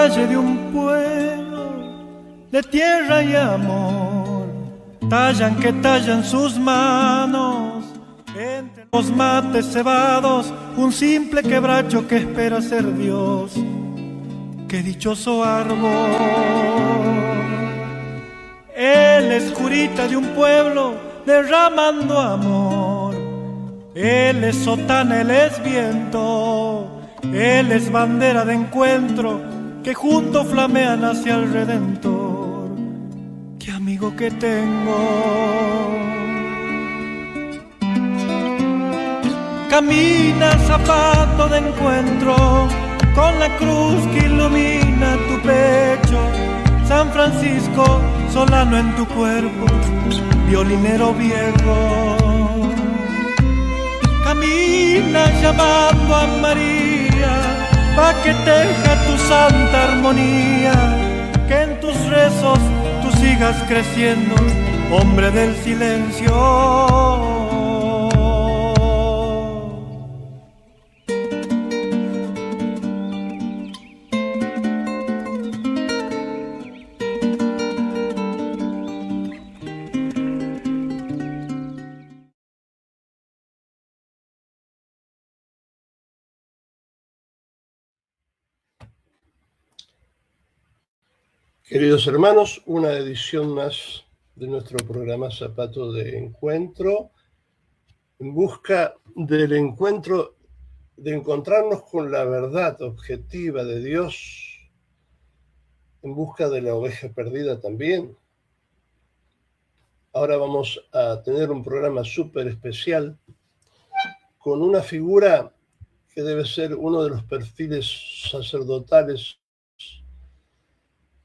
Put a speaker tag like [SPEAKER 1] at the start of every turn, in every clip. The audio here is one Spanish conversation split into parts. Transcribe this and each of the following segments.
[SPEAKER 1] De un pueblo de tierra y amor, tallan que tallan sus manos, entre los mates cebados, un simple quebracho que espera ser Dios. ¡Qué dichoso árbol! Él es curita de un pueblo derramando amor, él es sotana, él es viento, él es bandera de encuentro que juntos flamean hacia el Redentor. ¡Qué amigo que tengo! Camina zapato de encuentro con la cruz que ilumina tu pecho. San Francisco, solano en tu cuerpo, violinero viejo. Camina llamando a María pa' que teja tu santa armonía, que en tus rezos tú sigas creciendo, hombre del silencio.
[SPEAKER 2] Queridos hermanos, una edición más de nuestro programa Zapato de Encuentro, en busca del encuentro, de encontrarnos con la verdad objetiva de Dios, en busca de la oveja perdida también. Ahora vamos a tener un programa súper especial con una figura que debe ser uno de los perfiles sacerdotales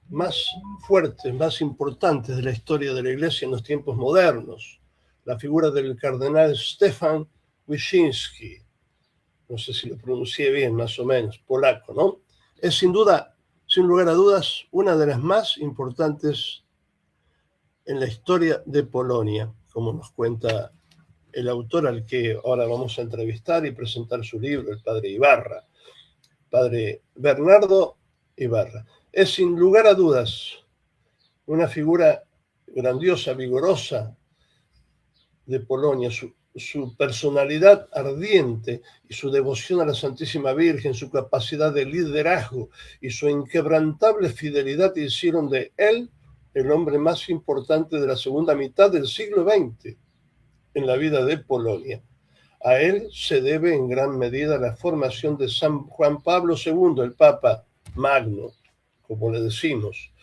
[SPEAKER 2] más fuertes, más importantes de la historia de la Iglesia en los tiempos modernos, la figura del cardenal Stefan Wyszynski. No sé si lo pronuncié bien, más o menos, polaco, ¿no? Es sin duda, sin lugar a dudas, una de las más importantes en la historia de Polonia, como nos cuenta el autor al que ahora vamos a entrevistar y presentar su libro, el padre Ibarra, padre Bernardo Ibarra. Es sin lugar a dudas una figura grandiosa, vigorosa de Polonia, su personalidad ardiente y su devoción a la Santísima Virgen, su capacidad de liderazgo y su inquebrantable fidelidad hicieron de él el hombre más importante de la segunda mitad del siglo XX en la vida de Polonia. A él se debe en gran medida la formación de San Juan Pablo II, el Papa Magno, como le decimos.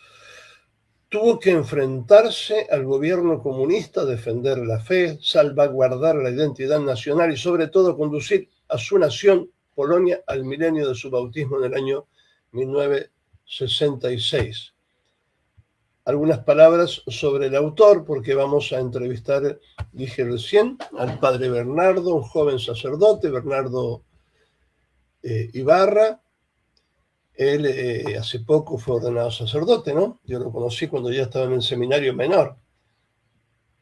[SPEAKER 2] Tuvo que enfrentarse al gobierno comunista, defender la fe, salvaguardar la identidad nacional y sobre todo conducir a su nación, Polonia, al milenio de su bautismo en el año 1966. Algunas palabras sobre el autor, porque vamos a entrevistar, dije recién, al padre Bernardo, un joven sacerdote, Bernardo Ibarra. Él hace poco fue ordenado sacerdote, ¿no? Yo lo conocí cuando ya estaba en el seminario menor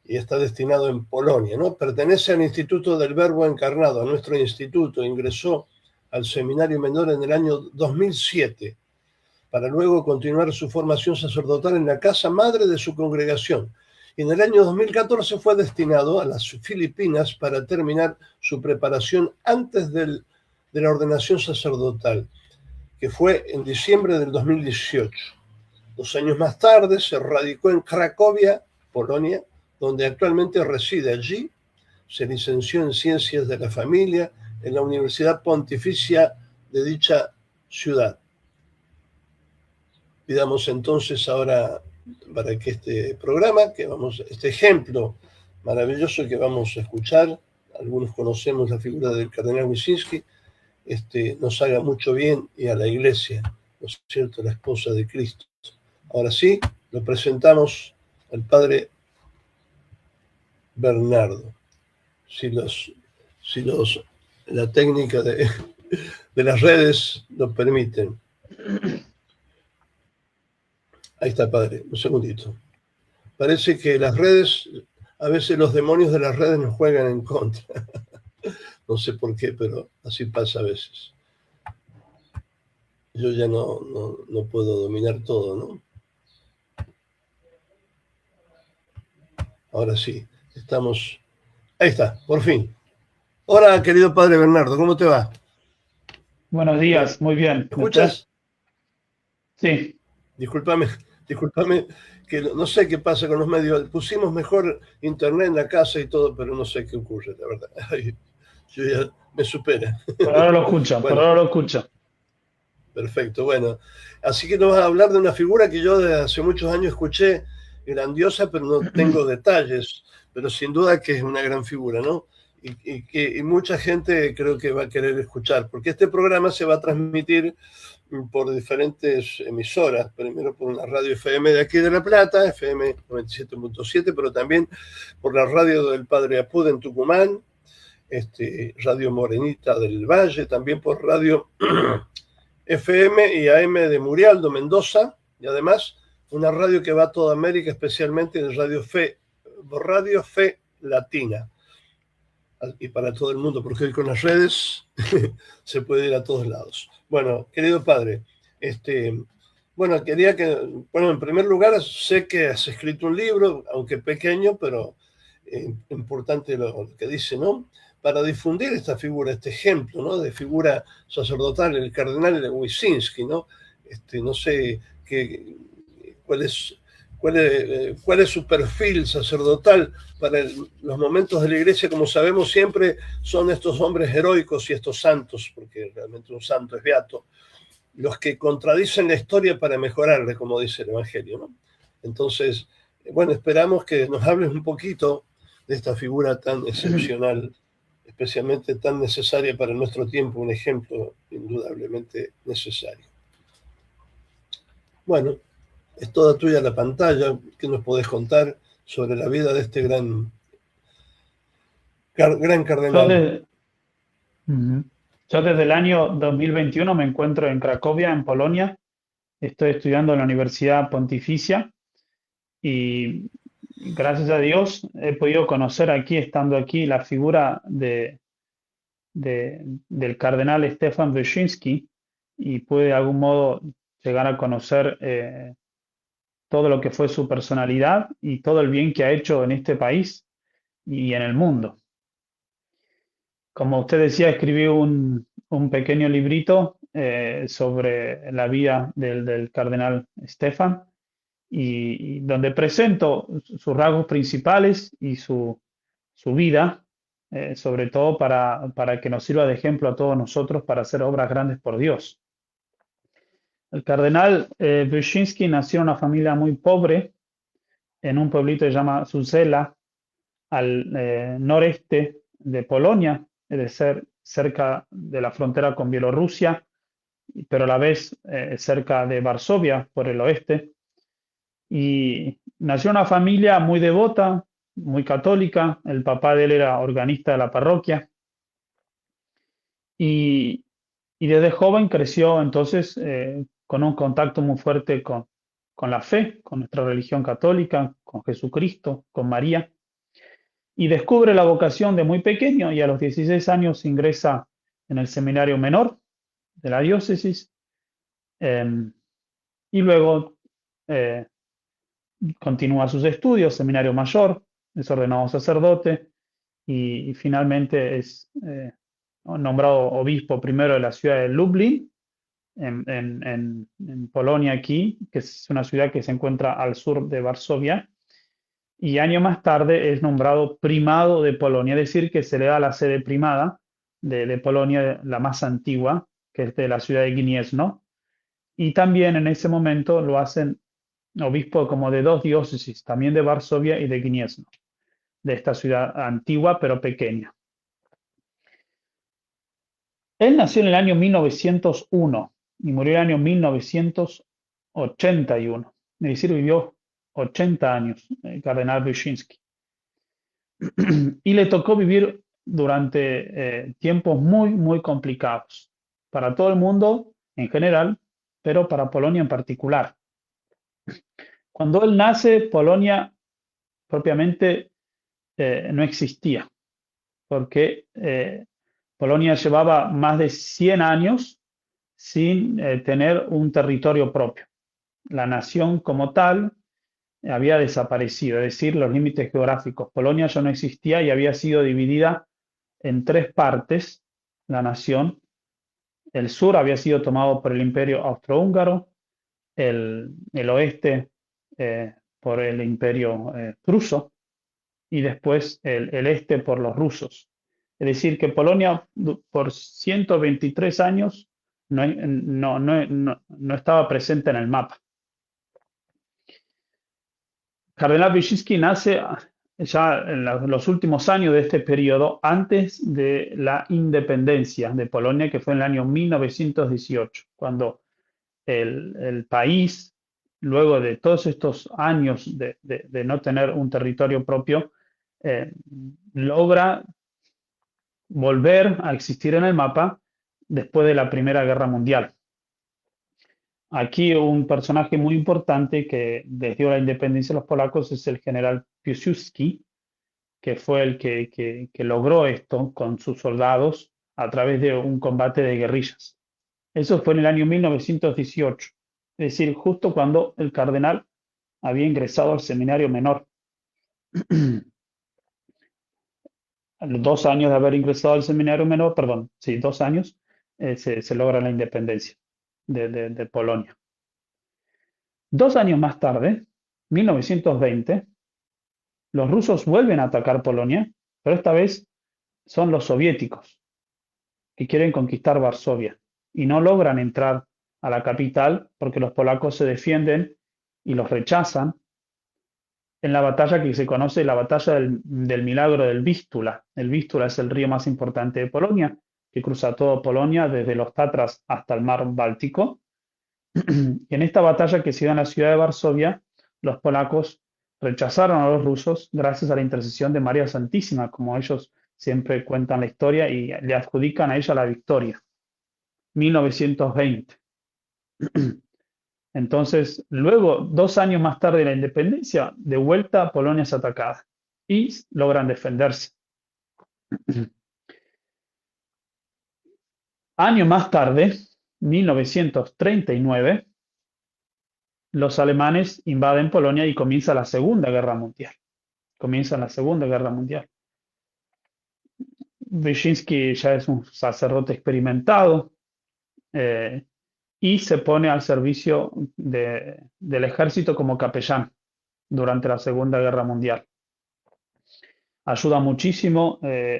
[SPEAKER 2] y está destinado en Polonia, ¿no? Pertenece al Instituto del Verbo Encarnado, a nuestro instituto. Ingresó al seminario menor en el año 2007 para luego continuar su formación sacerdotal en la casa madre de su congregación. Y en el año 2014 fue destinado a las Filipinas para terminar su preparación antes de la ordenación sacerdotal, que fue en diciembre del 2018. 2 años más tarde se radicó en Cracovia, Polonia, donde actualmente reside allí. Se licenció en Ciencias de la Familia en la Universidad Pontificia de dicha ciudad. Pidamos entonces ahora para que este programa, este ejemplo maravilloso que vamos a escuchar, algunos conocemos la figura del cardenal Wyszynski, nos haga mucho bien y a la Iglesia, ¿no es cierto?, la esposa de Cristo. Ahora sí, lo presentamos al padre Bernardo. La técnica de las redes lo permiten. Ahí está, padre, un segundito. Parece que las redes, a veces los demonios de las redes nos juegan en contra. No sé por qué, pero así pasa a veces. Yo ya no puedo dominar todo, ¿no? Ahora sí, estamos... Ahí está, por fin. Hola, querido padre Bernardo, ¿cómo te va?
[SPEAKER 3] Buenos días, muy bien.
[SPEAKER 2] ¿Me escuchas?
[SPEAKER 3] Sí.
[SPEAKER 2] Discúlpame, que no sé qué pasa con los medios. Pusimos mejor internet en la casa y todo, pero no sé qué ocurre, la verdad. Ay, yo ya me supera.
[SPEAKER 3] Por ahora lo escucho,
[SPEAKER 2] bueno,
[SPEAKER 3] por ahora lo escucho.
[SPEAKER 2] Perfecto, bueno. Así que nos vas a hablar de una figura que yo desde hace muchos años escuché, grandiosa, pero no tengo detalles, pero sin duda que es una gran figura, ¿no? Y mucha gente creo que va a querer escuchar, porque este programa se va a transmitir por diferentes emisoras, primero por una radio FM de aquí de La Plata, FM 97.7, pero también por la radio del Padre Apud en Tucumán, Radio Morenita del Valle, también por radio FM y AM de Murialdo, Mendoza, y además una radio que va a toda América, especialmente en Radio Fe Latina, y para todo el mundo, porque hoy con las redes se puede ir a todos lados. Bueno, querido padre, quería en primer lugar, sé que has escrito un libro, aunque pequeño, pero importante lo que dice, ¿no? Para difundir esta figura, este ejemplo, ¿no?, de figura sacerdotal, el cardenal Wyszynski, ¿no? No sé cuál es su perfil sacerdotal para los momentos de la Iglesia. Como sabemos, siempre son estos hombres heroicos y estos santos, porque realmente un santo es beato, los que contradicen la historia para mejorarle, como dice el Evangelio, ¿no? Entonces, bueno, esperamos que nos hables un poquito de esta figura tan excepcional especialmente tan necesaria para nuestro tiempo, un ejemplo indudablemente necesario. Bueno, es toda tuya la pantalla. ¿Qué nos podés contar sobre la vida de este gran
[SPEAKER 3] Yo,
[SPEAKER 2] cardenal?
[SPEAKER 3] Ujú. Yo desde el año 2021 me encuentro en Cracovia, en Polonia. Estoy estudiando en la Universidad Pontificia y gracias a Dios he podido conocer aquí, estando aquí, la figura del cardenal Stefan Wyszyński y pude de algún modo llegar a conocer todo lo que fue su personalidad y todo el bien que ha hecho en este país y en el mundo. Como usted decía, escribí un pequeño librito sobre la vida del cardenal Stefan y donde presento sus rasgos principales y su vida, sobre todo para que nos sirva de ejemplo a todos nosotros para hacer obras grandes por Dios. El cardenal Wyszyński nació en una familia muy pobre en un pueblito que se llama Zuzela, al noreste de Polonia, es decir, cerca de la frontera con Bielorrusia, pero a la vez cerca de Varsovia por el oeste. Y nació en una familia muy devota, muy católica. El papá de él era organista de la parroquia. Y, y desde joven creció entonces con un contacto muy fuerte con la fe, con nuestra religión católica, con Jesucristo, con María. Y descubre la vocación de muy pequeño y a los 16 años ingresa en el seminario menor de la diócesis eh, y luego eh, continúa sus estudios, seminario mayor, es ordenado sacerdote y finalmente es nombrado obispo primero de la ciudad de Lublin, en Polonia aquí, que es una ciudad que se encuentra al sur de Varsovia, y año más tarde es nombrado primado de Polonia, es decir, que se le da la sede primada de Polonia, la más antigua, que es de la ciudad de Gniezno, y también en ese momento lo hacen obispo como de dos diócesis, también de Varsovia y de Gniezno, de esta ciudad antigua pero pequeña. Él nació en el año 1901 y murió en el año 1981, es decir, vivió 80 años, el cardenal Wyszyński. Y le tocó vivir durante tiempos muy, muy complicados para todo el mundo en general, pero para Polonia en particular. Cuando él nace, Polonia propiamente no existía, porque Polonia llevaba más de 100 años sin tener un territorio propio. La nación como tal había desaparecido, es decir, los límites geográficos. Polonia ya no existía y había sido dividida en tres partes, la nación. El sur había sido tomado por el Imperio Austrohúngaro, el oeste por el Imperio Pruso y después el este por los rusos. Es decir, que Polonia por 123 años no estaba presente en el mapa. Cardenal Wyszyński nace ya en los últimos años de este periodo, antes de la independencia de Polonia, que fue en el año 1918, cuando el país, luego de todos estos años de no tener un territorio propio, logra volver a existir en el mapa después de la Primera Guerra Mundial. Aquí un personaje muy importante que les dio la independencia a los polacos es el general Piłsudski, que fue el que logró esto con sus soldados a través de un combate de guerrillas. Eso fue en el año 1918, es decir, justo cuando el cardenal había ingresado al seminario menor. A los 2 años de haber ingresado al seminario menor, perdón, sí, 2 años, se logra la independencia de Polonia. 2 años más tarde, 1920, los rusos vuelven a atacar Polonia, pero esta vez son los soviéticos que quieren conquistar Varsovia y no logran entrar a la capital porque los polacos se defienden y los rechazan en la batalla que se conoce, la batalla del Milagro del Vístula. El Vístula es el río más importante de Polonia, que cruza toda Polonia desde los Tatras hasta el mar Báltico. Y en esta batalla que se dio en la ciudad de Varsovia, los polacos rechazaron a los rusos gracias a la intercesión de María Santísima, como ellos siempre cuentan la historia y le adjudican a ella la victoria. 1920. Entonces, luego, 2 años más tarde de la independencia, de vuelta Polonia es atacada y logran defenderse. Año más tarde, 1939, los alemanes invaden Polonia y comienza la Segunda Guerra Mundial. Comienza la Segunda Guerra Mundial. Wyszynski ya es un sacerdote experimentado y se pone al servicio del ejército como capellán durante la Segunda Guerra Mundial. Ayuda muchísimo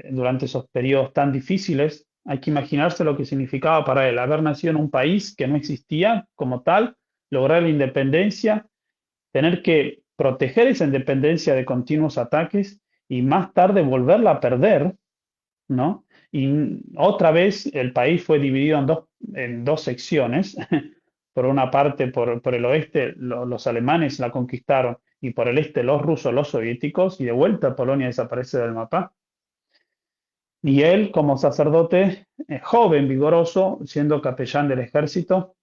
[SPEAKER 3] durante esos periodos tan difíciles. Hay que imaginarse lo que significaba para él haber nacido en un país que no existía como tal, lograr la independencia, tener que proteger esa independencia de continuos ataques y más tarde volverla a perder, ¿no? Y otra vez el país fue dividido en dos secciones. Por una parte, por el oeste, los alemanes la conquistaron y por el este los rusos, los soviéticos, y de vuelta Polonia desaparece del mapa. Y él, como sacerdote joven, vigoroso, siendo capellán del ejército,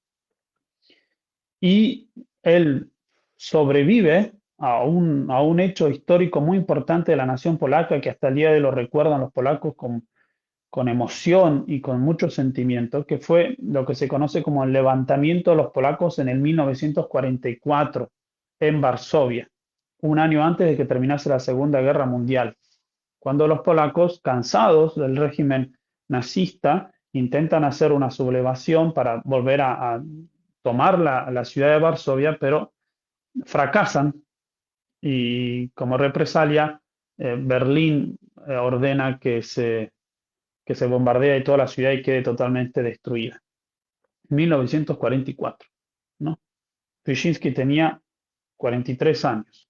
[SPEAKER 3] y él sobrevive a un hecho histórico muy importante de la nación polaca, que hasta el día de hoy lo recuerdan los polacos con emoción y con mucho sentimiento, que fue lo que se conoce como el levantamiento de los polacos en el 1944 en Varsovia, un año antes de que terminase la Segunda Guerra Mundial, cuando los polacos, cansados del régimen nazista, intentan hacer una sublevación para volver a tomar la ciudad de Varsovia, pero fracasan y como represalia Berlín ordena que se bombardea y toda la ciudad y quede totalmente destruida. 1944, ¿no? Wyszynski tenía 43 años,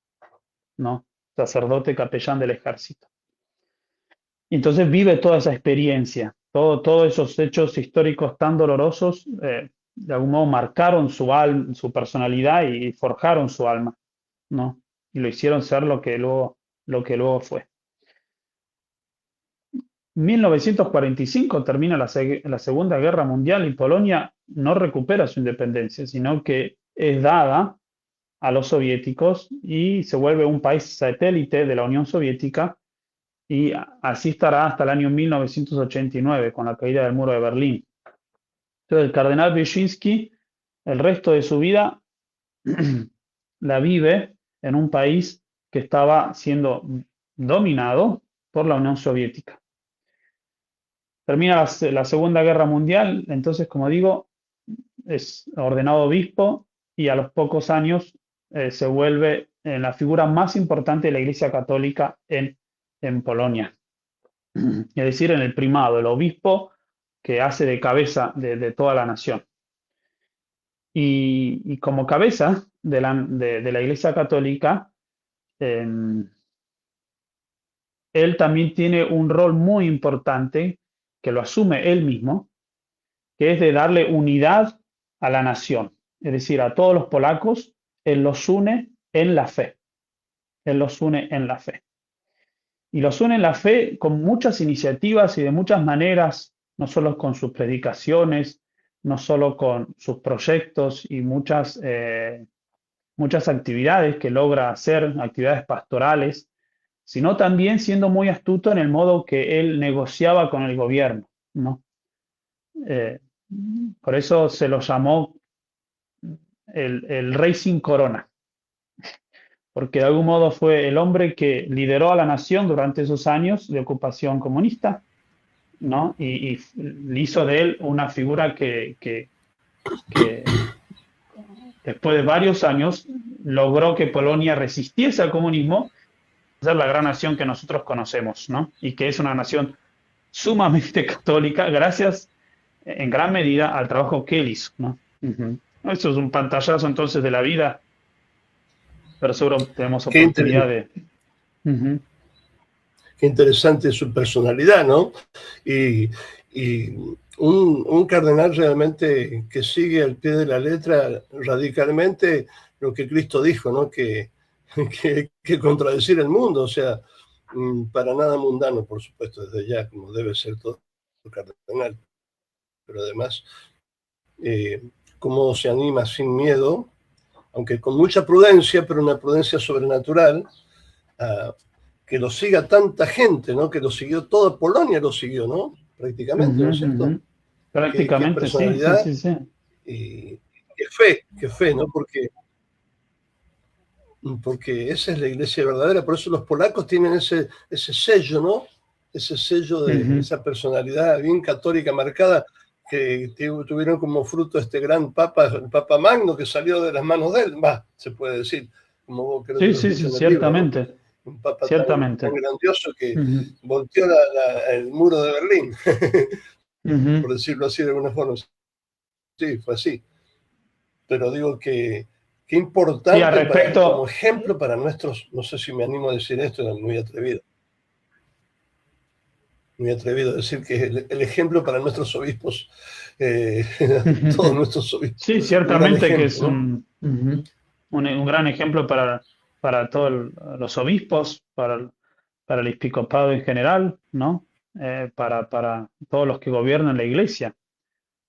[SPEAKER 3] ¿no? Sacerdote capellán del ejército. Entonces vive toda esa experiencia, todos esos hechos históricos tan dolorosos, de algún modo marcaron su personalidad y forjaron su alma, ¿no? Y lo hicieron ser lo que luego fue. 1945 termina la Segunda Guerra Mundial y Polonia no recupera su independencia, sino que es dada a los soviéticos y se vuelve un país satélite de la Unión Soviética, y así estará hasta el año 1989 con la caída del muro de Berlín. Entonces el cardenal Wyszynski el resto de su vida la vive en un país que estaba siendo dominado por la Unión Soviética. Termina la Segunda Guerra Mundial, entonces, como digo, es ordenado obispo y a los pocos años se vuelve la figura más importante de la Iglesia Católica en Polonia. Es decir, en el primado, el obispo que hace de cabeza de toda la nación. Y como cabeza de la Iglesia Católica, él también tiene un rol muy importante que lo asume él mismo, que es de darle unidad a la nación. Es decir, a todos los polacos, él los une en la fe. Él los une en la fe. Y los une en la fe con muchas iniciativas y de muchas maneras, no solo con sus predicaciones, no solo con sus proyectos y muchas actividades que logra hacer, actividades pastorales, sino también siendo muy astuto en el modo que él negociaba con el gobierno, ¿no? Por eso se lo llamó el rey sin corona, porque de algún modo fue el hombre que lideró a la nación durante esos años de ocupación comunista, ¿no? Y hizo de él una figura que después de varios años logró que Polonia resistiese al comunismo, ser la gran nación que nosotros conocemos, ¿no? Y que es una nación sumamente católica, gracias en gran medida al trabajo que él hizo, ¿no? Uh-huh. Eso es un pantallazo entonces de la vida pero seguro tenemos
[SPEAKER 2] Qué,
[SPEAKER 3] oportunidad de... Ujú,
[SPEAKER 2] qué interesante su personalidad, ¿no? Y, y un cardenal realmente que sigue al pie de la letra radicalmente lo que Cristo dijo, ¿no? Que contradecir el mundo, o sea, para nada mundano, por supuesto, desde ya, como debe ser todo cardenal, pero además, cómo se anima sin miedo, aunque con mucha prudencia, pero una prudencia sobrenatural, a que lo siga tanta gente, ¿no? Que lo siguió toda Polonia, lo siguió, ¿no? Prácticamente,
[SPEAKER 3] ujú,
[SPEAKER 2] ¿no es cierto?
[SPEAKER 3] ujú.
[SPEAKER 2] Qué
[SPEAKER 3] Prácticamente, sí, sí,
[SPEAKER 2] personalidad
[SPEAKER 3] sí, sí.
[SPEAKER 2] y qué fe, ¿no? Porque esa es la iglesia verdadera, por eso los polacos tienen ese sello, ¿no? Ese sello de
[SPEAKER 3] Ujú.
[SPEAKER 2] esa personalidad bien católica marcada que tuvieron como fruto este gran papa, el Papa Magno, que salió de las manos de él, va, se puede decir, como vos creo que
[SPEAKER 3] Sí,
[SPEAKER 2] lo has
[SPEAKER 3] sí,
[SPEAKER 2] dicho
[SPEAKER 3] sí,
[SPEAKER 2] en el libro, ¿no?
[SPEAKER 3] ciertamente,
[SPEAKER 2] Un papa tan
[SPEAKER 3] ciertamente.
[SPEAKER 2] grandioso que
[SPEAKER 3] Ujú,
[SPEAKER 2] volteó el muro de Berlín,
[SPEAKER 3] ujú.
[SPEAKER 2] por decirlo así de alguna forma. Sí, fue así. Pero digo que qué
[SPEAKER 3] Sí, al
[SPEAKER 2] importante como
[SPEAKER 3] respecto,
[SPEAKER 2] ejemplo para nuestros, no sé si me animo a decir esto, es muy atrevido a decir que es el ejemplo para nuestros obispos, eh, todos nuestros obispos,
[SPEAKER 3] sí,
[SPEAKER 2] un gran
[SPEAKER 3] ciertamente que
[SPEAKER 2] ejemplo,
[SPEAKER 3] es
[SPEAKER 2] ¿no?
[SPEAKER 3] un gran ejemplo para todos los obispos, para el episcopado en general, ¿no? Para todos los que gobiernan la iglesia,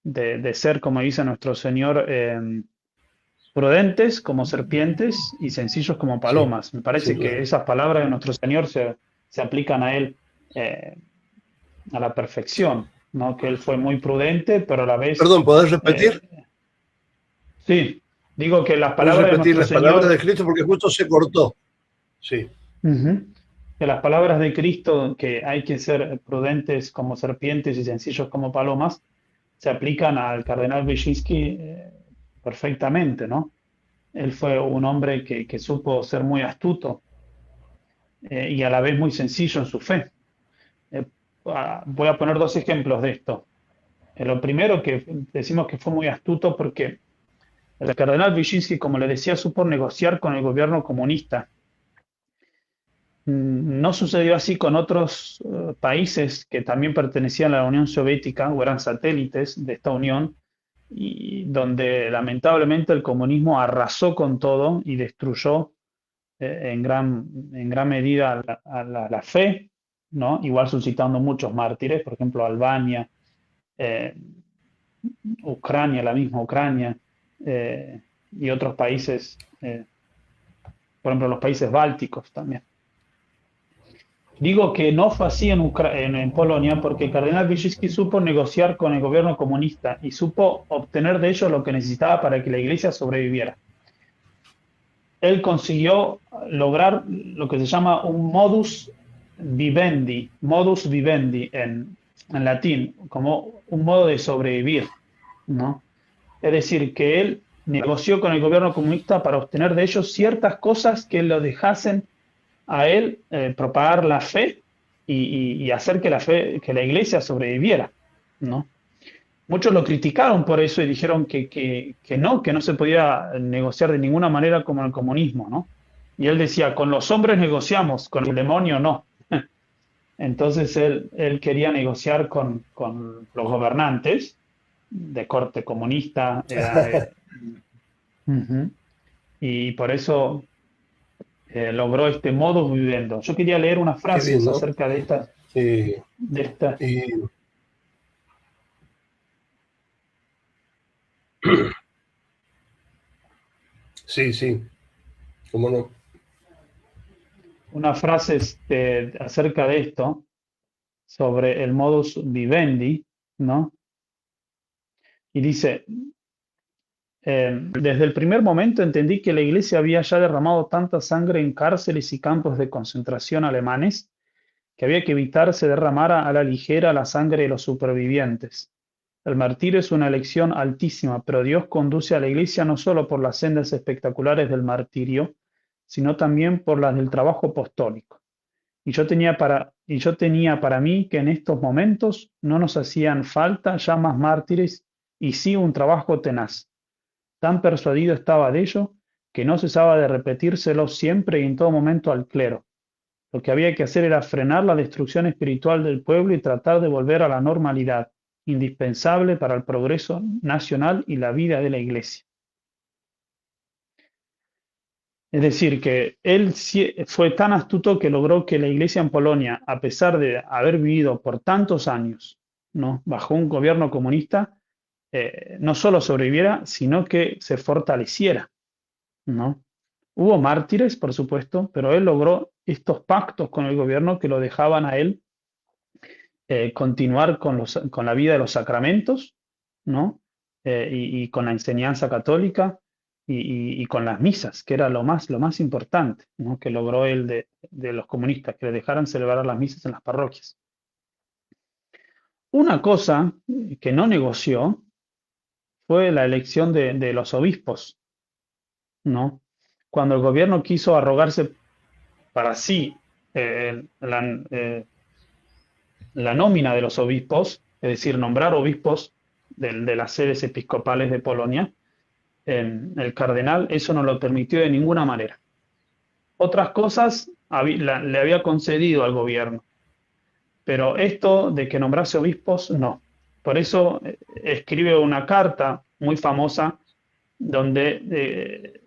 [SPEAKER 3] de ser, como dice nuestro Señor, prudentes como serpientes y sencillos como
[SPEAKER 2] Sí,
[SPEAKER 3] palomas. Me
[SPEAKER 2] sin
[SPEAKER 3] parece
[SPEAKER 2] duda.
[SPEAKER 3] que esas palabras de nuestro Señor se aplican a Él eh, a la perfección, ¿no? Que Él fue muy prudente, pero a la vez,
[SPEAKER 2] Perdón,
[SPEAKER 3] eh, sí, digo que las
[SPEAKER 2] ¿podés
[SPEAKER 3] palabras de
[SPEAKER 2] repetir
[SPEAKER 3] nuestro
[SPEAKER 2] las palabras de
[SPEAKER 3] Señor,
[SPEAKER 2] Cristo? Porque justo se cortó. Sí,
[SPEAKER 3] ujú, que las palabras de Cristo, que hay que ser prudentes como serpientes y sencillos como palomas, se aplican al cardenal Wyszynski perfectamente, ¿no? Él fue un hombre que supo ser muy astuto y a la vez muy sencillo en su fe. Eh, Voy a poner dos ejemplos de esto. Lo primero que decimos que fue muy astuto porque el cardenal Wyszynski, como le decía, supo negociar con el gobierno comunista. No sucedió así con otros países que también pertenecían a la Unión Soviética o eran satélites de esta unión, y donde lamentablemente el comunismo arrasó con todo y destruyó en gran medida la fe, ¿no? Igual suscitando muchos mártires, por ejemplo, Albania, eh, Ucrania, la misma Ucrania, y otros países, por ejemplo, los países bálticos también. Digo que no fue así en Polonia porque el cardenal Wyszynski supo negociar con el gobierno comunista y supo obtener de ellos lo que necesitaba para que la iglesia sobreviviera. Él consiguió lograr lo que se llama un modus vivendi en latín, como un modo de sobrevivir, ¿no? Es decir, que él negoció con el gobierno comunista para obtener de ellos ciertas cosas que lo dejasen a él propagar la fe y hacer que que la iglesia sobreviviera, ¿no? Muchos lo criticaron por eso y dijeron que no se podía negociar de ninguna manera como el comunismo, ¿no? Y él decía, con los hombres negociamos, con el demonio no. Entonces él quería negociar con los gobernantes de corte comunista, ujú, y por eso logró este modus viviendo. Yo quería leer unas
[SPEAKER 2] qué bien,
[SPEAKER 3] frases
[SPEAKER 2] ¿no?
[SPEAKER 3] acerca
[SPEAKER 2] Y,
[SPEAKER 3] de esta,
[SPEAKER 2] y sí, sí, cómo no.
[SPEAKER 3] unas frases acerca de esto, sobre el modus vivendi, ¿no? Y dice, desde el primer momento entendí que la Iglesia había ya derramado tanta sangre en cárceles y campos de concentración alemanes que había que evitar se derramara a la ligera la sangre de los supervivientes. El martirio es una elección altísima, pero Dios conduce a la Iglesia no solo por las sendas espectaculares del martirio, sino también por las del trabajo apostólico. Y yo tenía para mí que en estos momentos no nos hacían falta ya más mártires y sí un trabajo tenaz. Tan persuadido estaba de ello que no cesaba de repetírselo siempre y en todo momento al clero. Lo que había que hacer era frenar la destrucción espiritual del pueblo y tratar de volver a la normalidad, indispensable para el progreso nacional y la vida de la Iglesia. Es decir, que él fue tan astuto que logró que la Iglesia en Polonia, a pesar de haber vivido por tantos años, ¿no?, bajo un gobierno comunista, no solo sobreviviera, sino que se fortaleciera, ¿no? Hubo mártires, por supuesto, pero él logró estos pactos con el gobierno que lo dejaban a él continuar con la vida de los sacramentos, ¿no? Y con la enseñanza católica y con las misas, que era lo más importante, ¿no?, que logró él de los comunistas, que le dejaran celebrar las misas en las parroquias. Una cosa que no negoció fue la elección de los obispos, ¿no? Cuando el gobierno quiso arrogarse para sí la nómina de los obispos, es decir, nombrar obispos de las sedes episcopales de Polonia, el cardenal eso no lo permitió de ninguna manera. Otras cosas le había concedido al gobierno, pero esto de que nombrase obispos, no. Por eso escribe una carta muy famosa donde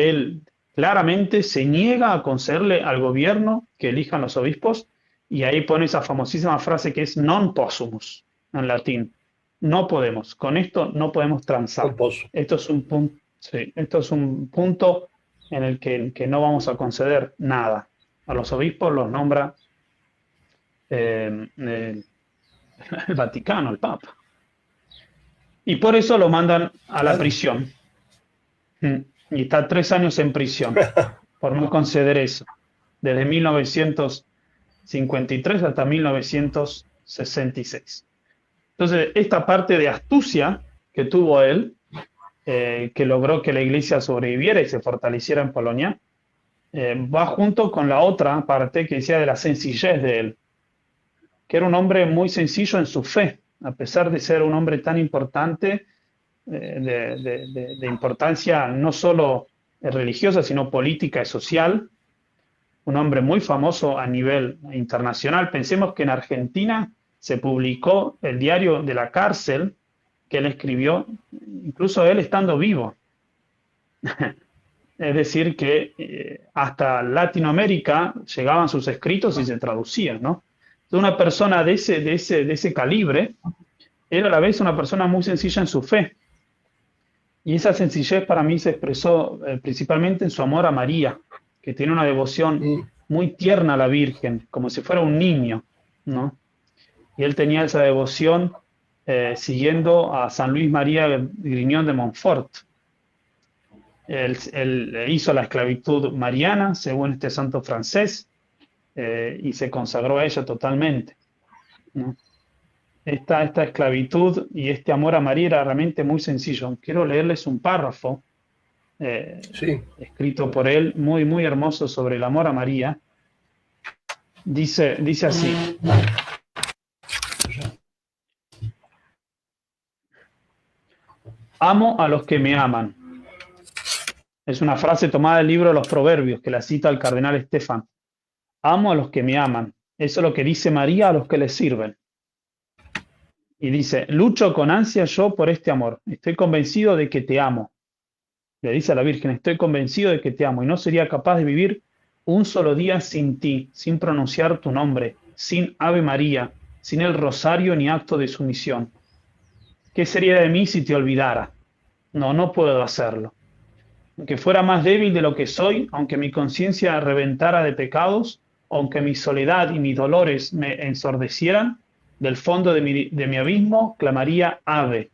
[SPEAKER 3] él claramente se niega a concederle al gobierno que elijan los obispos, y ahí pone esa famosísima frase que es non possumus, en latín. No podemos, con esto no podemos transar. Esto es un punto, sí, esto es un punto en el que no vamos a conceder nada. A los obispos los nombra el Vaticano, el Papa. Y por eso lo mandan a la prisión. Y está 3 años en prisión por no conceder eso. Desde 1953 hasta 1966. Entonces, esta parte de astucia que tuvo él, que logró que la Iglesia sobreviviera y se fortaleciera en Polonia, va junto con la otra parte que decía de la sencillez de él, que era un hombre muy sencillo en su fe, a pesar de ser un hombre tan importante, de importancia no solo religiosa, sino política y social, un hombre muy famoso a nivel internacional. Pensemos que en Argentina se publicó el diario de la cárcel que él escribió, incluso él estando vivo. Es decir, que hasta Latinoamérica llegaban sus escritos y se traducían, ¿no? Entonces, una persona de ese calibre era a la vez una persona muy sencilla en su fe. Y esa sencillez para mí se expresó principalmente en su amor a María, que tiene una devoción muy tierna a la Virgen, como si fuera un niño, ¿no? Y él tenía esa devoción siguiendo a San Luis María Griñón de Montfort. Él hizo la esclavitud mariana, según este santo francés, y se consagró a ella totalmente, ¿no? Esta esclavitud y este amor a María era realmente muy sencillo. Quiero leerles un párrafo escrito por él, muy, muy hermoso, sobre el amor a María. Dice así: amo a los que me aman. Es una frase tomada del libro de los Proverbios, que la cita el cardenal Stefan. Amo a los que me aman. Eso es lo que dice María a los que le sirven. Y dice: lucho con ansia yo por este amor. Estoy convencido de que te amo. Le dice a la Virgen: estoy convencido de que te amo y no sería capaz de vivir un solo día sin ti, sin pronunciar tu nombre, sin Ave María, sin el rosario ni acto de sumisión. ¿Qué sería de mí si te olvidara? No puedo hacerlo. Aunque fuera más débil de lo que soy, aunque mi conciencia reventara de pecados, aunque mi soledad y mis dolores me ensordecieran, del fondo de mi abismo clamaría Ave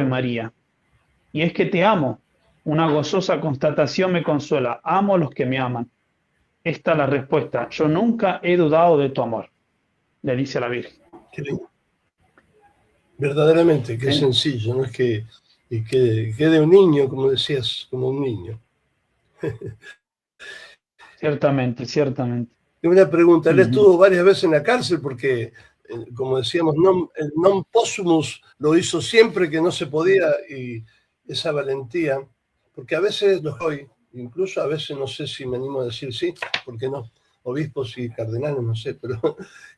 [SPEAKER 3] María. Y es que te amo. Una gozosa constatación me consuela. Amo a los que me aman. Esta es la respuesta. Yo nunca he dudado de tu amor, le dice a la Virgen.
[SPEAKER 2] Qué lindo. Verdaderamente, qué sencillo, ¿no? Es que de un niño, como decías, como un niño.
[SPEAKER 3] Ciertamente.
[SPEAKER 2] Y una pregunta, él estuvo varias veces en la cárcel porque, como decíamos, el non possumus lo hizo siempre que no se podía, y esa valentía porque a veces los hoy, incluso a veces no sé si me animo a decir sí, porque no, obispos y cardenales, no sé, pero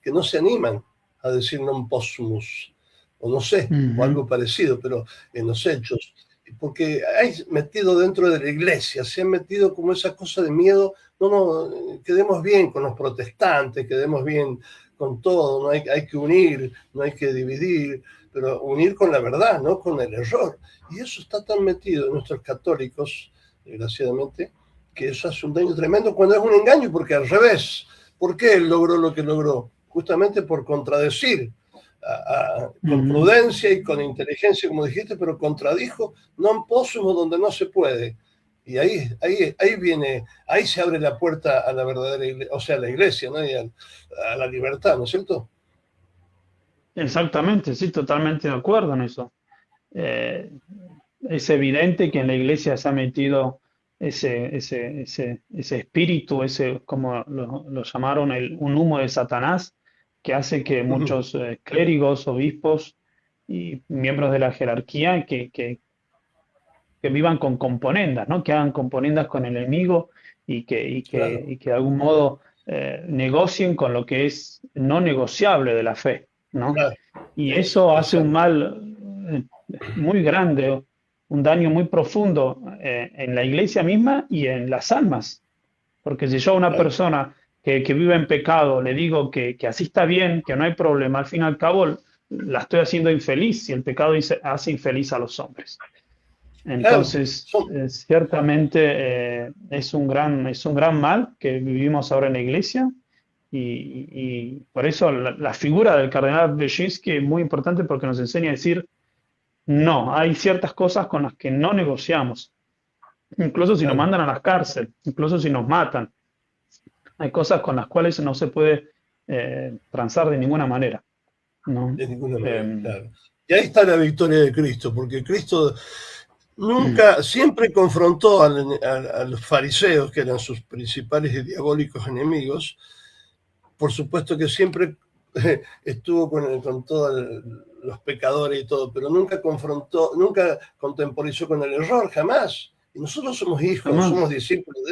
[SPEAKER 2] que no se animan a decir non possumus, o no sé, o algo parecido, pero en los hechos, porque hay metido dentro de la iglesia, se han metido como esa cosa de miedo, no, quedemos bien con los protestantes, quedemos bien con todo, no hay que unir, no hay que dividir, pero unir con la verdad, no con el error. Y eso está tan metido en nuestros católicos, desgraciadamente, que eso hace un daño tremendo cuando es un engaño, porque al revés, ¿por qué él logró lo que logró? Justamente por contradecir con prudencia y con inteligencia, como dijiste, pero contradijo non possumus donde no se puede. Y ahí viene, ahí se abre la puerta a la verdadera iglesia, o sea, a la iglesia, ¿no? Y a la libertad, ¿no es cierto?
[SPEAKER 3] Exactamente, sí, totalmente de acuerdo en eso. Eh, es evidente que en la iglesia se ha metido ese espíritu, ese, como lo llamaron, un humo de Satanás, que hace que muchos clérigos, obispos y miembros de la jerarquía que vivan con componendas, ¿no? Que hagan componendas con el enemigo
[SPEAKER 2] Claro,
[SPEAKER 3] y que de algún modo negocien con lo que es no negociable de la fe, ¿no?
[SPEAKER 2] claro,
[SPEAKER 3] Y eso hace un
[SPEAKER 2] exacto.
[SPEAKER 3] mal muy grande, un daño muy profundo en la iglesia misma y en las almas. Porque si yo a una
[SPEAKER 2] Claro.
[SPEAKER 3] persona que vive en pecado le digo que así está bien, que no hay problema, al fin y al cabo la estoy haciendo infeliz y el pecado hace infeliz a los hombres.
[SPEAKER 2] Claro,
[SPEAKER 3] Entonces,
[SPEAKER 2] son,
[SPEAKER 3] ciertamente es un gran mal que vivimos ahora en la iglesia y por eso la figura del cardenal Wyszynski es muy importante porque nos enseña a decir, no, hay ciertas cosas con las que no negociamos, incluso si nos
[SPEAKER 2] claro,
[SPEAKER 3] mandan a la cárcel, incluso si nos matan, hay cosas con las cuales no se puede transar de ninguna manera, ¿no?
[SPEAKER 2] de ninguna manera,
[SPEAKER 3] Eh,
[SPEAKER 2] claro. Y ahí está la victoria de Cristo, porque Cristo nunca, siempre confrontó a los fariseos, que eran sus principales y diabólicos enemigos. Por supuesto que siempre estuvo con todos los pecadores y todo, pero nunca confrontó, nunca contemporizó con el error, jamás. Y nosotros somos hijos, somos
[SPEAKER 3] Jamás.
[SPEAKER 2] discípulos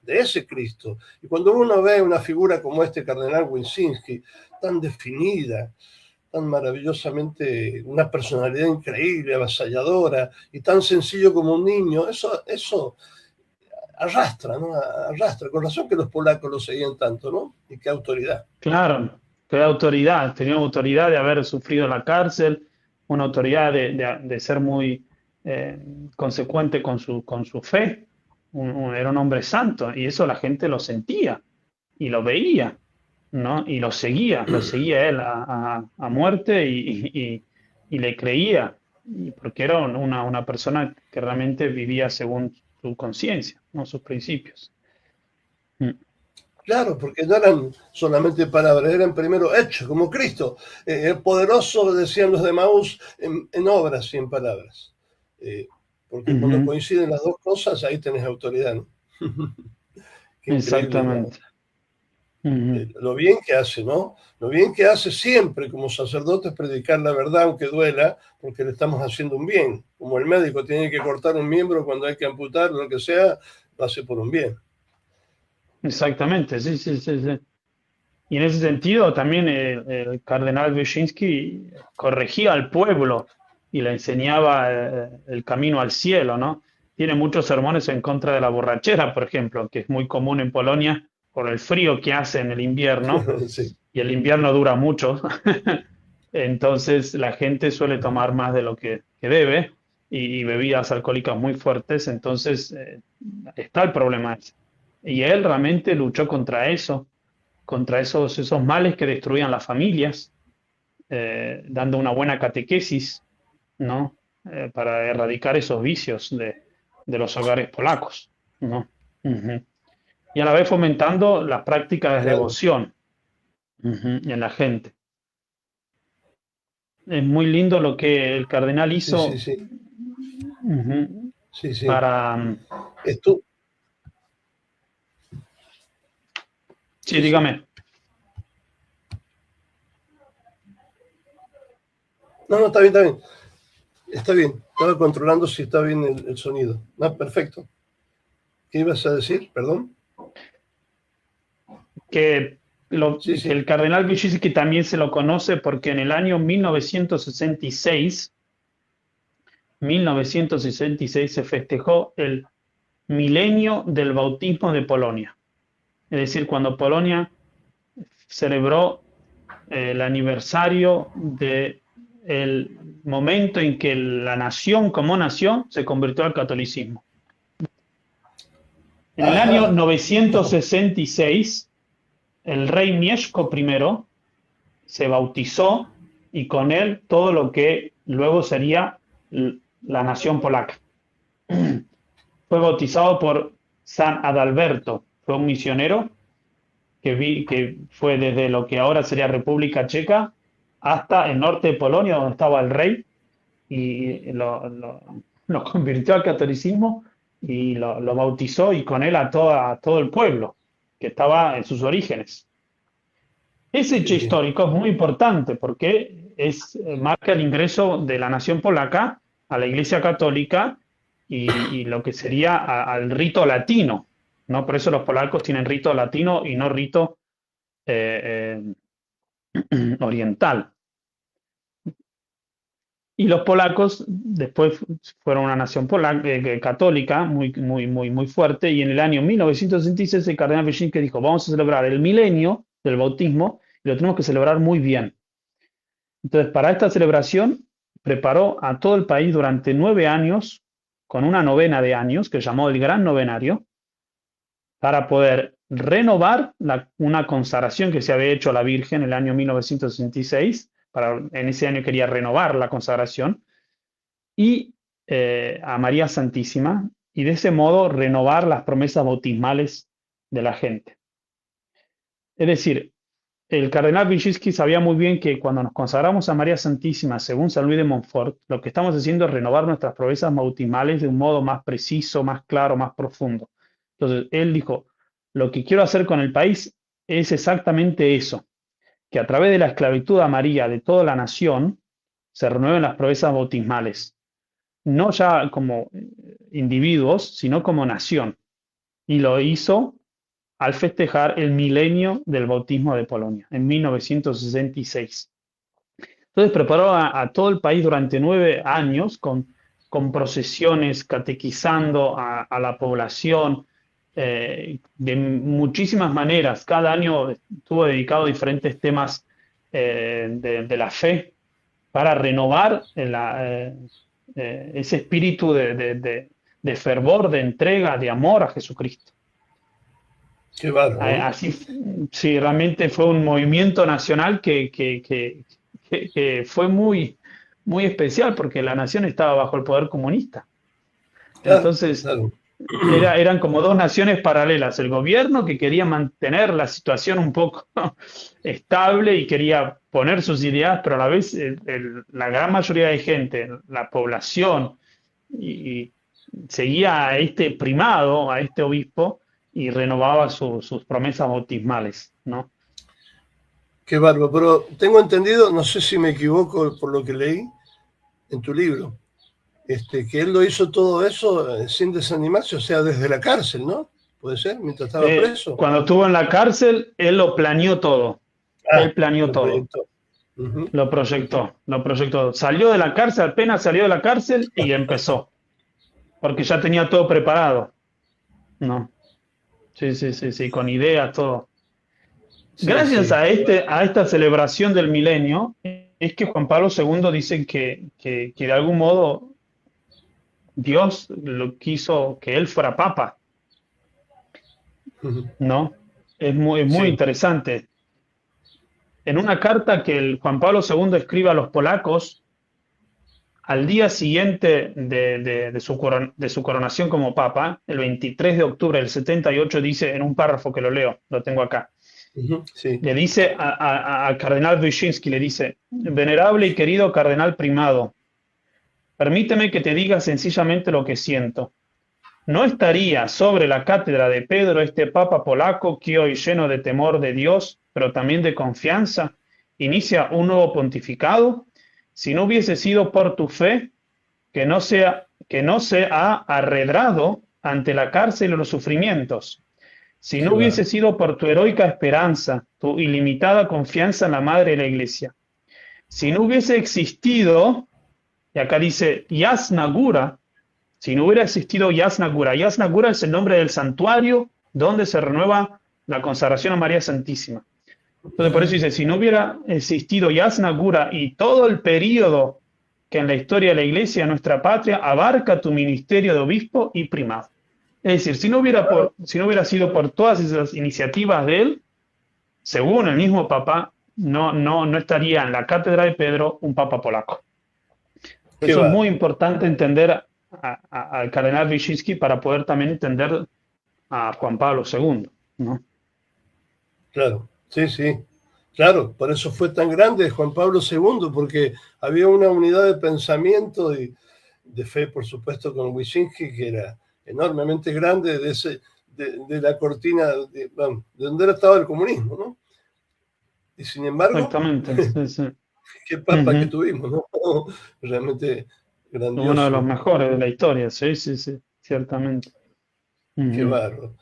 [SPEAKER 2] de ese Cristo. Y cuando uno ve una figura como este cardenal Wyszynski, tan definida, tan maravillosamente, una personalidad increíble, avasalladora, y tan sencillo como un niño, eso arrastra, ¿no? Arrastra. Con razón que los polacos lo seguían tanto, ¿no? Y qué autoridad.
[SPEAKER 3] Claro, tenía autoridad, tenía autoridad de haber sufrido la cárcel, una autoridad de ser muy consecuente con su fe. Era un hombre santo y eso la gente lo sentía y lo veía, ¿no? Y lo seguía él a muerte y le creía, porque era una persona que realmente vivía según su conciencia, no sus principios. Mm.
[SPEAKER 2] Claro, porque no eran solamente palabras, eran primero hechos, como Cristo. Poderoso, decían los de Maús, en obras y en palabras. Eh, porque cuando
[SPEAKER 3] Ujú.
[SPEAKER 2] coinciden las dos cosas, ahí tenés autoridad, ¿no? Qué increíble
[SPEAKER 3] Exactamente. Ujú.
[SPEAKER 2] lo bien que hace, ¿no? Lo bien que hace siempre como sacerdote es predicar la verdad, aunque duela, porque le estamos haciendo un bien. Como el médico tiene que cortar un miembro cuando hay que amputar, lo que sea, lo hace por un bien.
[SPEAKER 3] Exactamente, sí, sí, sí, sí. Y en ese sentido también el cardenal Wyszynski corregía al pueblo y le enseñaba el camino al cielo, ¿no? Tiene muchos sermones en contra de la borrachera, por ejemplo, que es muy común en Polonia por el frío que hace en el invierno
[SPEAKER 2] Sí,
[SPEAKER 3] y el invierno dura mucho. Entonces la gente suele tomar más de lo que debe y bebidas alcohólicas muy fuertes, entonces está el problema ese. Y él realmente luchó contra eso, contra esos males que destruían las familias, dando una buena catequesis, ¿no? Para erradicar esos vicios de los hogares polacos, ¿no? Ujú. Y a la vez fomentando las prácticas de
[SPEAKER 2] claro.
[SPEAKER 3] devoción, ujú, en la gente. Es muy lindo lo que el cardenal
[SPEAKER 2] Sí, sí,
[SPEAKER 3] hizo,
[SPEAKER 2] sí.
[SPEAKER 3] ujú,
[SPEAKER 2] Sí, sí.
[SPEAKER 3] para...
[SPEAKER 2] Esto,
[SPEAKER 3] Sí,
[SPEAKER 2] sí, sí.
[SPEAKER 3] dígame.
[SPEAKER 2] No, no, está bien, está bien. Está bien. Estaba controlando si está bien el sonido. Ah, perfecto. ¿Qué ibas a decir? Perdón.
[SPEAKER 3] Que,
[SPEAKER 2] Sí,
[SPEAKER 3] que
[SPEAKER 2] sí.
[SPEAKER 3] el cardenal Wyszynski también se lo conoce porque en el año 1966 se festejó el milenio del bautismo de Polonia. Es decir, cuando Polonia celebró el aniversario del momento en que la nación como nación se convirtió al catolicismo. En el año
[SPEAKER 2] Ajá.
[SPEAKER 3] 966, el rey Mieszko I se bautizó y con él todo lo que luego sería la nación polaca. Fue bautizado por San Adalberto, fue un misionero que fue desde lo que ahora sería República Checa hasta el norte de Polonia, donde estaba el rey, y lo convirtió al catolicismo y lo bautizó y con él a todo el pueblo que estaba en sus orígenes. Ese
[SPEAKER 2] Qué
[SPEAKER 3] hecho
[SPEAKER 2] bien.
[SPEAKER 3] histórico es muy importante porque marca el ingreso de la nación polaca a la Iglesia Católica y lo que sería al rito latino, ¿no? Por eso los polacos tienen rito latino y no rito oriental. Y los polacos después fueron una nación católica muy fuerte, y en el año 1966 el cardenal Wyszynski dijo, vamos a celebrar el milenio del bautismo y lo tenemos que celebrar muy bien. Entonces, para esta celebración preparó a todo el país durante 9 años, con una novena de años que llamó el Gran Novenario, para poder renovar una consagración que se había hecho a la Virgen en el año 1966. En ese año quería renovar la consagración, y a María Santísima, y de ese modo renovar las promesas bautismales de la gente. Es decir, el cardenal Wyszynski sabía muy bien que cuando nos consagramos a María Santísima, según San Luis de Montfort, lo que estamos haciendo es renovar nuestras promesas bautismales de un modo más preciso, más claro, más profundo. Entonces, él dijo, lo que quiero hacer con el país es exactamente eso, que a través de la esclavitud a María de toda la nación se renueven las promesas bautismales, no ya como individuos, sino como nación. Y lo hizo al festejar el milenio del bautismo de Polonia, en 1966. Entonces preparó a todo el país durante 9 años con procesiones, catequizando a la población de muchísimas maneras. Cada año estuvo dedicado a diferentes temas de la fe para renovar ese espíritu de fervor, de entrega, de amor a Jesucristo.
[SPEAKER 2] Qué bárbaro, ¿no?
[SPEAKER 3] Así, sí, realmente fue un movimiento nacional que fue muy especial porque la nación estaba bajo el poder comunista.
[SPEAKER 2] Claro,
[SPEAKER 3] Entonces,
[SPEAKER 2] claro.
[SPEAKER 3] eran como dos naciones paralelas. El gobierno que quería mantener la situación un poco estable y quería poner sus ideas, pero a la vez la gran mayoría de gente, la población, y seguía a este primado, a este obispo, y renovaba sus promesas bautismales, ¿no?
[SPEAKER 2] Qué bárbaro. Pero tengo entendido, no sé si me equivoco por lo que leí en tu libro, que él lo hizo todo eso sin desanimarse, o sea, desde la cárcel, ¿no? ¿Puede ser? Mientras estaba preso.
[SPEAKER 3] Cuando estuvo en la cárcel, él lo planeó todo.
[SPEAKER 2] Ah,
[SPEAKER 3] Él planeó
[SPEAKER 2] lo
[SPEAKER 3] todo.
[SPEAKER 2] proyectó. Ujú.
[SPEAKER 3] Lo proyectó. Salió de la cárcel, apenas salió de la cárcel y empezó. Porque ya tenía todo preparado. ¿No? Sí, con ideas, todo.
[SPEAKER 2] Sí,
[SPEAKER 3] Gracias
[SPEAKER 2] sí.
[SPEAKER 3] a esta celebración del milenio, es que Juan Pablo II dice que de algún modo Dios lo quiso que él fuera papa,
[SPEAKER 2] Ujú.
[SPEAKER 3] ¿no? Es muy
[SPEAKER 2] Sí.
[SPEAKER 3] interesante. En una carta que el Juan Pablo II escribe a los polacos al día siguiente de su coronación como papa, el 23 de octubre del 78, dice en un párrafo que lo leo, lo tengo acá.
[SPEAKER 2] Ujú. Sí.
[SPEAKER 3] Le dice al cardenal Wyszynski, le dice, venerable y querido cardenal primado, permíteme que te diga sencillamente lo que siento. ¿No estaría sobre la cátedra de Pedro este papa polaco que hoy, lleno de temor de Dios, pero también de confianza, inicia un nuevo pontificado? Si no hubiese sido por tu fe, que no se ha arredrado ante la cárcel y los sufrimientos. Si no hubiese sido por tu heroica esperanza, tu ilimitada confianza en la Madre de la Iglesia, si no hubiese existido, y acá dice Yasnagura, si no hubiera existido Yasnagura es el nombre del santuario donde se renueva la consagración a María Santísima. Entonces por eso dice, si no hubiera existido Yasnagura y todo el periodo que en la historia de la Iglesia, nuestra patria, abarca tu ministerio de obispo y primado. Es decir, si no hubiera sido por todas esas iniciativas de él, según el mismo Papa, no estaría en la cátedra de Pedro un Papa polaco. Eso es muy importante entender al cardenal Wyszynski para poder también entender a Juan Pablo II, ¿no?
[SPEAKER 2] Claro, sí, sí. Claro, por eso fue tan grande Juan Pablo II, porque había una unidad de pensamiento y de fe, por supuesto, con Wyszynski, que era enormemente grande, de la cortina de donde estaba el comunismo, ¿no? Y sin embargo,
[SPEAKER 3] exactamente, sí, sí.
[SPEAKER 2] qué papa que tuvimos, ¿no? Realmente grandioso.
[SPEAKER 3] Uno de los mejores de la historia, sí, sí, sí, ciertamente.
[SPEAKER 2] Qué bárbaro.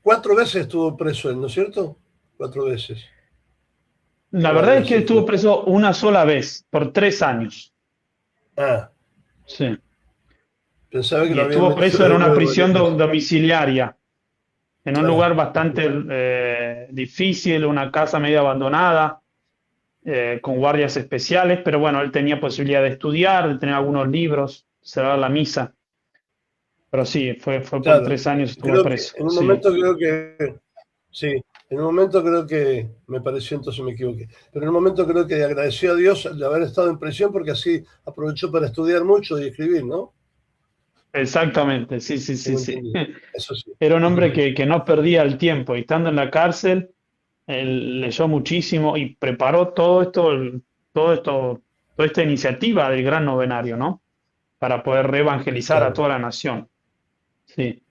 [SPEAKER 2] 4 veces estuvo preso él, ¿no es cierto? 4 veces.
[SPEAKER 3] La verdad es que estuvo preso una sola vez, por 3 años.
[SPEAKER 2] Ah.
[SPEAKER 3] Sí.
[SPEAKER 2] Pensaba que
[SPEAKER 3] y estuvo preso en una prisión domiciliaria, en un lugar
[SPEAKER 2] claro.
[SPEAKER 3] bastante difícil, una casa medio abandonada, con guardias especiales, pero bueno, él tenía posibilidad de estudiar, de tener algunos libros, celebrar la misa. Pero sí, fue
[SPEAKER 2] Claro.
[SPEAKER 3] por 3 años estuvo preso.
[SPEAKER 2] En un momento creo que, sí, en un momento creo que, me pareció, entonces me equivoqué, pero en un momento creo que agradeció a Dios de haber estado en prisión porque así aprovechó para estudiar mucho y escribir, ¿no?
[SPEAKER 3] Exactamente, sí, sí, sí, sí.
[SPEAKER 2] Eso sí.
[SPEAKER 3] Era un hombre que no perdía el tiempo, y estando en la cárcel, él leyó muchísimo y preparó toda esta iniciativa del Gran Novenario, ¿no? Para poder reevangelizar a toda la nación. Sí,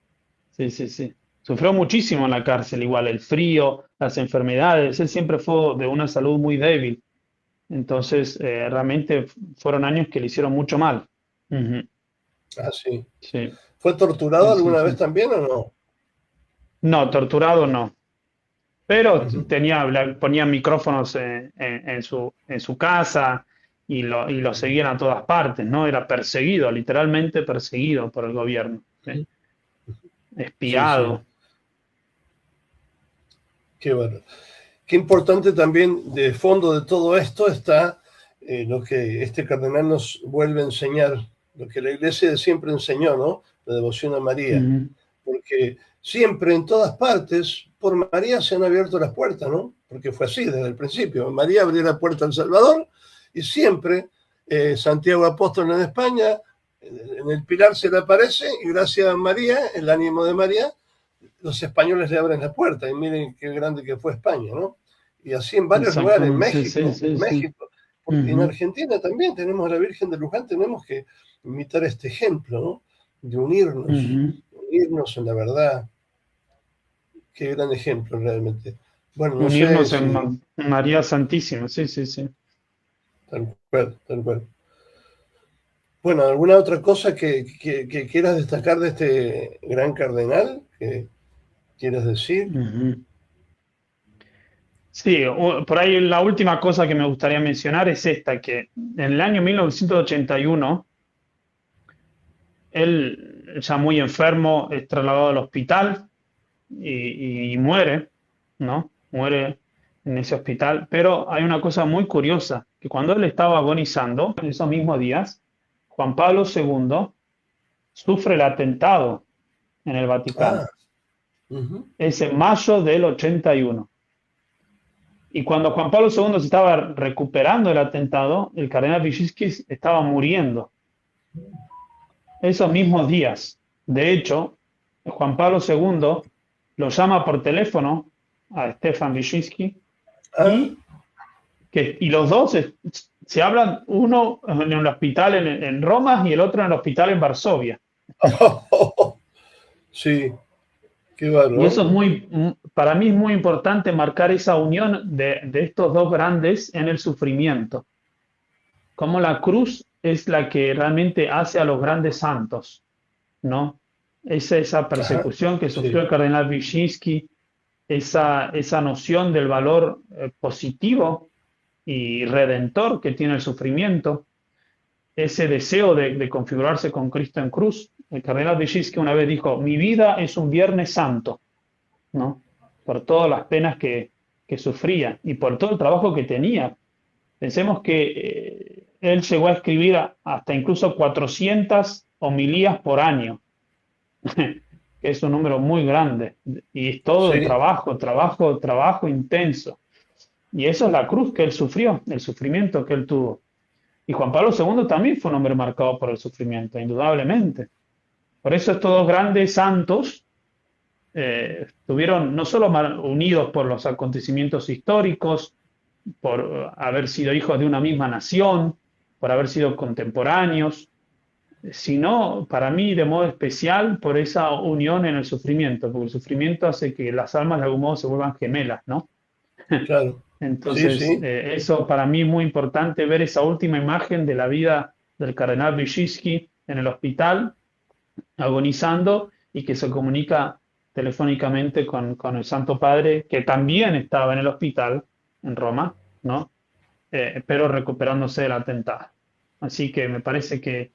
[SPEAKER 3] sí, sí, sí. Sufrió muchísimo en la cárcel, igual el frío, las enfermedades. Él siempre fue de una salud muy débil. Entonces, realmente fueron años que le hicieron mucho mal.
[SPEAKER 2] Ah, sí.
[SPEAKER 3] Sí.
[SPEAKER 2] ¿Fue torturado
[SPEAKER 3] Sí,
[SPEAKER 2] alguna
[SPEAKER 3] sí,
[SPEAKER 2] vez
[SPEAKER 3] sí.
[SPEAKER 2] también o no?
[SPEAKER 3] No, torturado no. Pero ponía micrófonos en su casa y lo seguían a todas partes, ¿no? Era perseguido, literalmente perseguido por el gobierno, ¿sí? Espiado.
[SPEAKER 2] Sí, sí. Qué bueno. Qué importante también, de fondo de todo esto está lo que este cardenal nos vuelve a enseñar, lo que la Iglesia siempre enseñó, ¿no? La devoción a María. Porque siempre, en todas partes, por María se han abierto las puertas, ¿no? Porque fue así desde el principio. María abrió la puerta al Salvador y siempre Santiago Apóstol en España, en el Pilar se le aparece y gracias a María, el ánimo de María, los españoles le abren la puerta y miren qué grande que fue España, ¿no? Y así en varios lugares, en México, en Argentina también tenemos a la Virgen de Luján, tenemos que imitar este ejemplo, ¿no? De unirnos en la verdad. Qué gran ejemplo realmente. Bueno, no
[SPEAKER 3] unirnos
[SPEAKER 2] sé
[SPEAKER 3] en María Santísima, sí, sí, sí.
[SPEAKER 2] Tal cual, tal cual. Bueno, ¿alguna otra cosa que quieras destacar de este gran cardenal que quieras decir?
[SPEAKER 3] Sí, por ahí la última cosa que me gustaría mencionar es esta, que en el año 1981, él ya muy enfermo es trasladado al hospital y muere, ¿no? Muere en ese hospital, pero hay una cosa muy curiosa, que cuando él estaba agonizando, en esos mismos días, Juan Pablo II sufre el atentado en el Vaticano. Es en mayo del 81. Y cuando Juan Pablo II se estaba recuperando del atentado, el cardenal Wyszynski estaba muriendo. Esos mismos días. De hecho, Juan Pablo II lo llama por teléfono a Stefan Wyszynski y los dos se hablan, uno en el hospital en Roma y el otro en el hospital en Varsovia.
[SPEAKER 2] Sí, qué bárbaro.
[SPEAKER 3] Y eso es para mí es muy importante marcar esa unión de estos dos grandes en el sufrimiento. Como la cruz es la que realmente hace a los grandes santos, ¿no? Esa
[SPEAKER 2] Ajá,
[SPEAKER 3] persecución que sufrió
[SPEAKER 2] sí,
[SPEAKER 3] el cardenal Wyszynski, esa noción del valor positivo y redentor que tiene el sufrimiento, ese deseo de configurarse con Cristo en cruz. El cardenal Wyszynski una vez dijo, mi vida es un Viernes Santo, ¿no? Por todas las penas que sufría y por todo el trabajo que tenía. Pensemos que él llegó a escribir hasta incluso 400 homilías por año, que es un número muy grande, y es todo de
[SPEAKER 2] sí,
[SPEAKER 3] trabajo, trabajo, trabajo intenso. Y eso es la cruz que él sufrió, el sufrimiento que él tuvo. Y Juan Pablo II también fue un hombre marcado por el sufrimiento, indudablemente. Por eso estos dos grandes santos estuvieron no solo unidos por los acontecimientos históricos, por haber sido hijos de una misma nación, por haber sido contemporáneos, sino para mí de modo especial por esa unión en el sufrimiento, porque el sufrimiento hace que las almas de algún modo se vuelvan gemelas, ¿no?
[SPEAKER 2] claro. Sí,
[SPEAKER 3] Entonces,
[SPEAKER 2] sí.
[SPEAKER 3] eso para mí es muy importante ver esa última imagen de la vida del cardenal Wyszynski en el hospital, agonizando y que se comunica telefónicamente con el Santo Padre, que también estaba en el hospital en Roma, ¿no? Pero recuperándose del atentado. Así que me parece que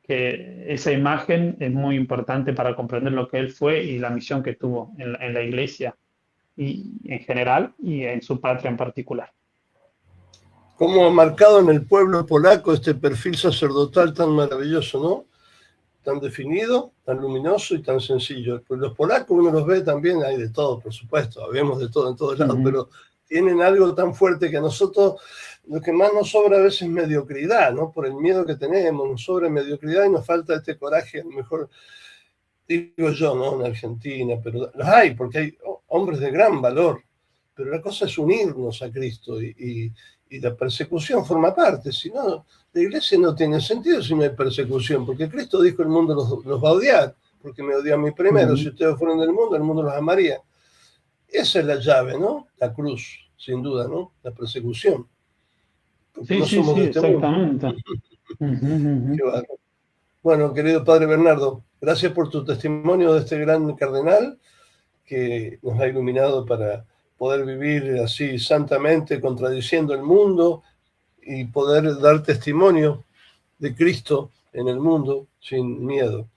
[SPEAKER 3] esa imagen es muy importante para comprender lo que él fue y la misión que tuvo en la iglesia y en general y en su patria en particular.
[SPEAKER 2] Cómo ha marcado en el pueblo polaco este perfil sacerdotal tan maravilloso, ¿no? Tan definido, tan luminoso y tan sencillo. Pues los polacos uno los ve también, hay de todo, por supuesto, habemos de todo en todos lados,
[SPEAKER 3] Ujú,
[SPEAKER 2] pero tienen algo tan fuerte que a nosotros lo que más nos sobra a veces es mediocridad, ¿no? Por el miedo que tenemos, nos sobra mediocridad y nos falta este coraje, a lo mejor digo yo, ¿no? En Argentina, pero los hay, porque hay hombres de gran valor, pero la cosa es unirnos a Cristo y la persecución forma parte, si no, la iglesia no tiene sentido si no hay persecución, porque Cristo dijo el mundo los va a odiar, porque me odió a mí primero, si
[SPEAKER 3] ujú.
[SPEAKER 2] ustedes fueran del mundo, el mundo los amaría. Esa es la llave, ¿no? La cruz, sin duda, ¿no? La persecución, porque
[SPEAKER 3] Sí,
[SPEAKER 2] no
[SPEAKER 3] sí,
[SPEAKER 2] somos
[SPEAKER 3] sí,
[SPEAKER 2] de este mundo.
[SPEAKER 3] exactamente. Ujú,
[SPEAKER 2] Qué
[SPEAKER 3] ujú.
[SPEAKER 2] bárbaro. Bueno, querido Padre Bernardo, gracias por tu testimonio de este gran cardenal que nos ha iluminado para poder vivir así santamente, contradiciendo el mundo y poder dar testimonio de Cristo en el mundo sin miedo.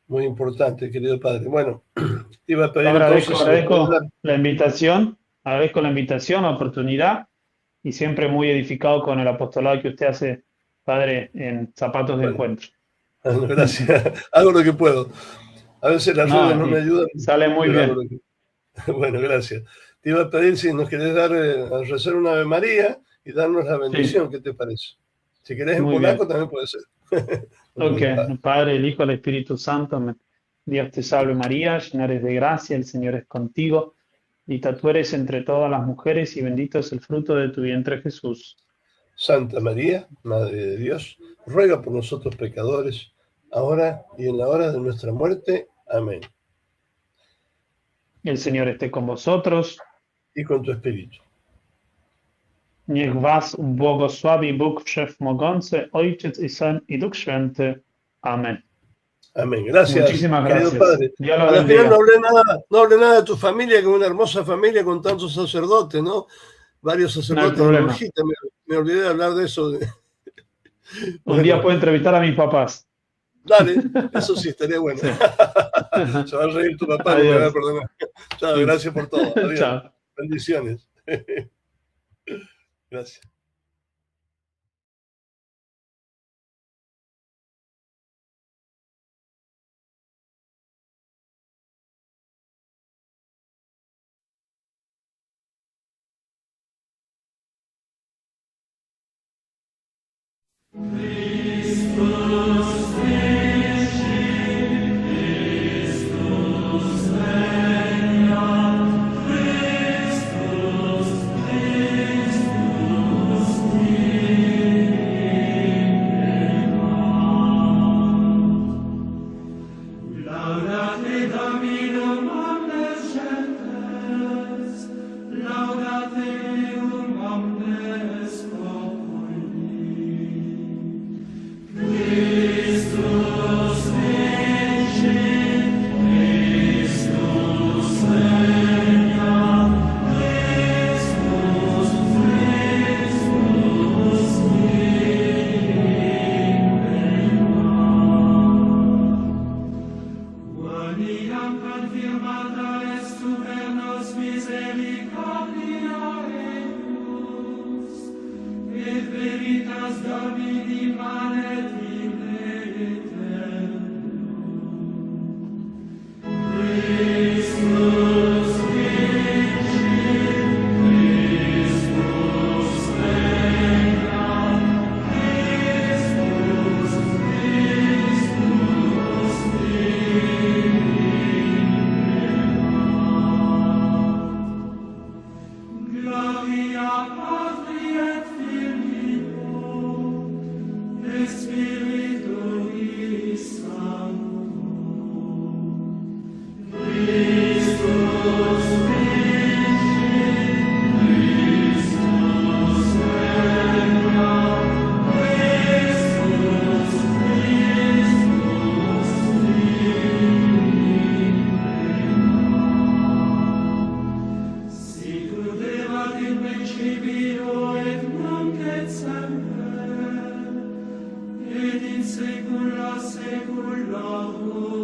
[SPEAKER 2] Muy importante, querido Padre. Bueno, te iba a
[SPEAKER 3] Yo
[SPEAKER 2] pedir entonces si nos puedes dar.
[SPEAKER 3] agradezco la invitación, la oportunidad y siempre muy edificado con el apostolado que usted hace, padre, en Zapatos de
[SPEAKER 2] Bueno,
[SPEAKER 3] Encuentro.
[SPEAKER 2] gracias. Hago lo que puedo. A veces las redes
[SPEAKER 3] No,
[SPEAKER 2] no me
[SPEAKER 3] y
[SPEAKER 2] ayudan,
[SPEAKER 3] sale muy
[SPEAKER 2] pero hago
[SPEAKER 3] bien.
[SPEAKER 2] lo que. Bueno, gracias. Te iba a pedir si nos querés dar a rezar una Ave María y darnos la
[SPEAKER 3] Sí,
[SPEAKER 2] bendición. ¿Qué te parece? Si querés en
[SPEAKER 3] muy
[SPEAKER 2] polaco
[SPEAKER 3] bien.
[SPEAKER 2] también puede ser.
[SPEAKER 3] Ok,
[SPEAKER 2] Bueno, Padre.
[SPEAKER 3] el Padre, el Hijo, el Espíritu Santo. Amén. Dios te salve María, llena eres de gracia, el Señor es contigo. Bendita tú eres entre todas las mujeres y bendito es el fruto de tu vientre Jesús.
[SPEAKER 2] Santa María, Madre de Dios, ruega por nosotros pecadores, ahora y en la hora de nuestra muerte. Amén.
[SPEAKER 3] El Señor esté con vosotros.
[SPEAKER 2] Y con tu espíritu.
[SPEAKER 3] Niech was błogosławi Bóg Wszechmogący, Ojciec i Syn i Duch Święty. Amen.
[SPEAKER 2] Amén. Gracias,
[SPEAKER 3] Muchísimas
[SPEAKER 2] querido
[SPEAKER 3] gracias.
[SPEAKER 2] Padre.
[SPEAKER 3] Dios lo
[SPEAKER 2] A la final
[SPEAKER 3] bendiga.
[SPEAKER 2] no hablé nada de tu familia, que es una hermosa familia con tantos sacerdotes, ¿no? Varios
[SPEAKER 3] No hay
[SPEAKER 2] sacerdotes en
[SPEAKER 3] problema.
[SPEAKER 2] Urgita. Me olvidé de hablar de eso.
[SPEAKER 3] Un día
[SPEAKER 2] Bueno,
[SPEAKER 3] puedo entrevistar a mis papás.
[SPEAKER 2] dale, eso sí, estaría bueno.
[SPEAKER 3] Sí.
[SPEAKER 2] Se va a reír tu papá, no me va a
[SPEAKER 3] Adiós.
[SPEAKER 2] perdonar. Chao, gracias por todo. Adiós.
[SPEAKER 3] Chao.
[SPEAKER 2] Bendiciones. Gracias.
[SPEAKER 1] Laudate Dominum omnes gentes, laudate Deum omnes populi.
[SPEAKER 4] Secula secularum.